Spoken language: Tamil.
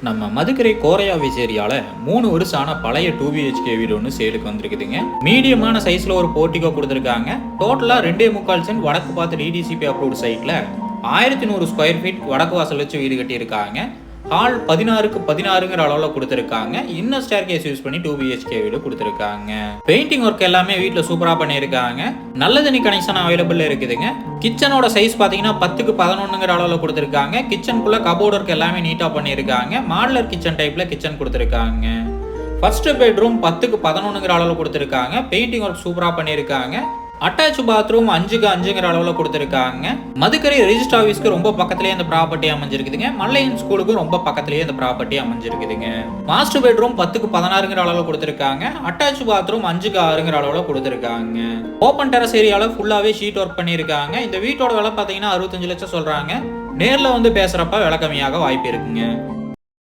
நம்ம மதுக்கரை கோரையா விசேரியால 3 வருஷம் ஆன பழைய 2BHK வீடு ஒன்று சேலுக்கு வந்திருக்குதுங்க. மீடியமான சைஸ்ல ஒரு போர்ட்டிகோ கொடுத்துருக்காங்க. டோட்டலா 2.25 சென்ட் வடக்கு பார்த்து டிடிசிபி அப்ரூவ்ட் சைட்ல 1100 ஸ்கொயர் ஃபீட் வடக்கு வாசல் வச்சு வீடு கட்டியிருக்காங்க. ஹால் 16க்கு 16ங்கிற அளவில் கொடுத்துருக்காங்க. இன்னர் ஸ்டேர் கேஸ் யூஸ் பண்ணி 2BHK வீடு கொடுத்துருக்காங்க. பெயிண்டிங் ஒர்க் எல்லாமே வீட்டில் சூப்பராக பண்ணியிருக்காங்க. நல்ல தண்ணி கனெக்ஷன் அவைலபிள் இருக்குதுங்க. கிச்சனோட சைஸ் பார்த்தீங்கன்னா 10க்கு 11ங்கிற அளவில் கொடுத்துருக்காங்க. கிச்சனுக்குள்ள கபோர்ட் ஒர்க் எல்லாமே நீட்டாக பண்ணியிருக்காங்க. மாடுலர் கிச்சன் டைப்ல கிச்சன் கொடுத்துருக்காங்க. ஃபர்ஸ்ட் பெட்ரூம் 10க்கு 11ங்கிற அளவில் கொடுத்துருக்காங்க. பெயிண்டிங் ஒர்க் சூப்பராக பண்ணியிருக்காங்க. அட்டாச் பாத்ரூம் 5க்கு 5ங்கிற அளவில் கொடுத்துருக்காங்க. மதுக்கரை ரெஜிஸ்டர் ஆஃபீஸ்க்கு ரொம்ப பக்கத்துலேயே இந்த ப்ராப்பர்ட்டி அமைஞ்சிருக்குதுங்க. மல்லையன் ஸ்கூலுக்கும் ரொம்ப பக்கத்துலேயே இந்த ப்ராப்பர்ட்டி அமைஞ்சிருக்குதுங்க. மாஸ்டர் பெட்ரூம் 10க்கு 16ங்கிற அளவில் கொடுத்துருக்காங்க. அட்டாச் பாத்ரூம் 5க்கு 6ங்கிற அளவில் கொடுத்துருக்காங்க. ஓப்பன் டெரஸ் ஏரியாவில் ஃபுல்லாகவே ஷீட் ஒர்க் பண்ணியிருக்காங்க. இந்த வீட்டோட விலை பார்த்தீங்கன்னா 65 லட்சம் சொல்கிறாங்க. நேரில் வந்து பேசுகிறப்ப விலை கம்மியாக வாய்ப்பு இருக்குங்க.